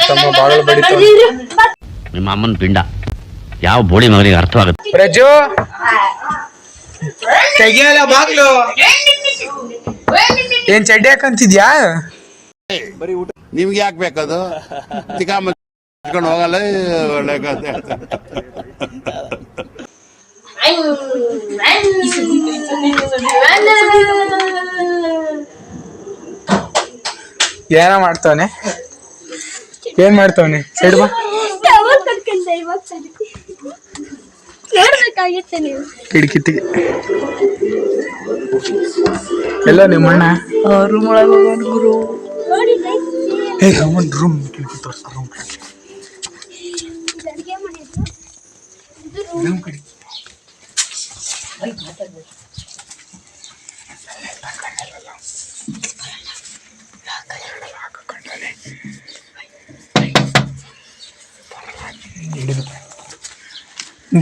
ತಮ್ಮ ಬಾಗಿಲು ಬಡಿತು. ನಿಮ್ಮ ಅಮ್ಮನ ಪಿಂಡ ಯಾವ ಬೋಳಿ ಮಗನಿಗೆ ಅರ್ಥವಾಗುತ್ತೆ. ಪ್ರಜು ತೆಗಿಯಲ್ಲ ಬಾಗ್ಲು. ಏನ್ ಚಡ್ಡಿ ಹಾಕಂತಿದ್ಯಾ? ನಿಮ್ಗೆ ಯಾಕೆ ಬೇಕದು? ಚಿಕ್ಕಮ್ಮ ಹೋಗಲ್ಲ ಒಳ್ಳೆ ಕಥೆ. ಏನ ಮಾಡ್ತವನೆ? ಏನ್ ಮಾಡ್ತವನೆ? ಸೈಡ್ ಬಾ. ಕಿಟಕಿ ಎಲ್ಲ ನಿಮ್ಮಣ್ಣ ರೂಮ್ ಒಳಗೆ ಹೋಗೋಣ ಗುರು. ರೂಮ್ ಕಿಟಕಿ ತೋರ್ಸ. ರೂಮ್ ಕಿಟಕಿ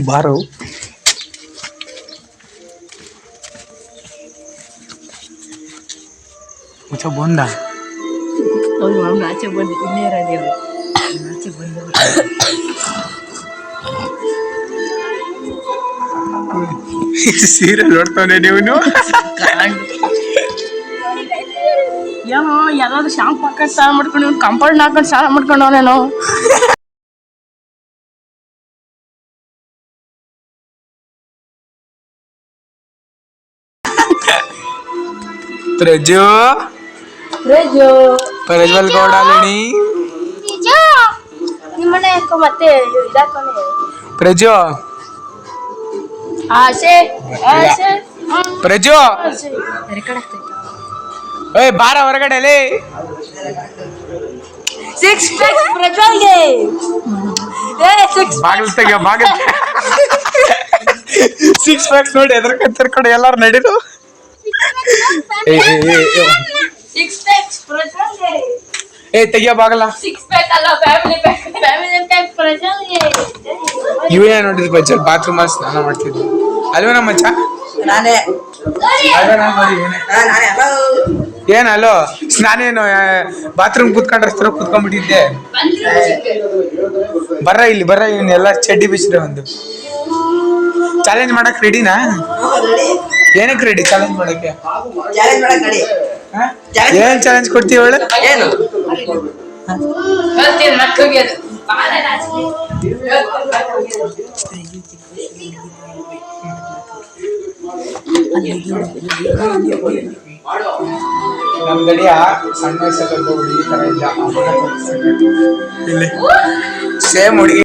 ಬಾರೋ. ಮುಚ್ಚ ಬಂದ. ಅವ್ನು ಆಚೆ ಬಂದು ಇನ್ನೇ ಇರೋದೇವು ಆಚೆ ಬಂದು ಸೀರಿಯಲ್ ನೋಡ್ತಾನೆ ನೀವು? ಏನೋ ಎಲ್ಲಾದ್ರೂ ಶಾಂಪ್ ಹಾಕೊಂಡು ಸ್ನಾನ ಮಾಡ್ಕೊಂಡು ಕಂಪೌಂಡ್ ಹಾಕೊಂಡು ಸ್ನಾನ ಮಾಡ್ಕೊಂಡು ಅವನೇನೋ. ಪ್ರಜು ಪ್ರಜ್ವಲ್ ಗೌಡ ಅಲ್ಲಣಿ. ನಿಮ್ಮನೆ ಯಾಕೋ ಮತ್ತೆ ಇದಾಕೋನೆ. ಪ್ರಜು ಆಸೆ ಆಸೆ ಪ್ರಜು ಏಯ್ ಬಾರ ಹೊರಗಡೆ ಲೇ. ಸಿಕ್ಸ್ ಪ್ಯಾಕ್ ಪ್ರಜ್ವಲ್ಗೆ. ಬಾಗಿಲು ತೆಗಿಯೋ ಬಾಗಿಲು. ಸಿಕ್ಸ್ ಪ್ಯಾಕ್ಸ್ ನೋಡಿ ಎದ್ರಕಡೆ ಎಲ್ಲಾರು ನಡೀರು. ಸಿಕ್ಸ್ ಪ್ಯಾಕ್ ಪ್ರಜ್ವಲ್ಗೆ. ತೆಗಿಯೋ ಬಾಗಲ್ಲ. ಸಿಕ್ಸ್ ಪ್ಯಾಕ್ ಅಲ್ಲ ಫ್ಯಾಮಿಲಿ ಪ್ಯಾಕ್. ಫ್ಯಾಮಿಲಿ ಪ್ಯಾಕ್ ಪ್ರಜ್ವಲ್ಗೆ. ಇವನೇ ನೋಡಿದ್ರು ಬಚ್ಚಲ್ ಬಾತ್ರೂಮ್ ಅಲ್ಲಿ ಸ್ನಾನ ಮಾಡ್ತಿದ್ವಿ ಅಲ್ವೇ ನಮ್ಮ ಮಚ್ಚ? ನಾನೇ ಏನಲ್ಲೋ ಸ್ನಾನೇನು ಬಾತ್ರೂಮ್ ಕೂತ್ಕೊಂಡ್ರೆ ಕೂತ್ಕೊಂಡ್ಬಿಟ್ಟಿದ್ದೆ. ಬರ್ರ ಇಲ್ಲಿ ಬರ್ರ. ಇವನ್ ಎಲ್ಲ ಚಡ್ಡಿ ಬಿಚ್ಚಿದ್ರೆ ಒಂದು ಚಾಲೆಂಜ್ ಮಾಡಕ್ ರೆಡಿನಾ? ಏನಕ್ಕೆ ರೆಡಿ ಚಾಲೆಂಜ್ ಮಾಡಕ್ಕೆ? ಏನ್ ಚಾಲೆಂಜ್ ಕೊಡ್ತೀವಿ ಹೇಳು? ನಮ್ ಗಡಿಯ ಸಣ್ಣ ವಯಸ್ಸಲ್ಲಿ ಹುಡುಗಿ ತರ ಇಲ್ಲ. ಇಲ್ಲಿ ಸೇಮ್ ಹುಡುಗಿ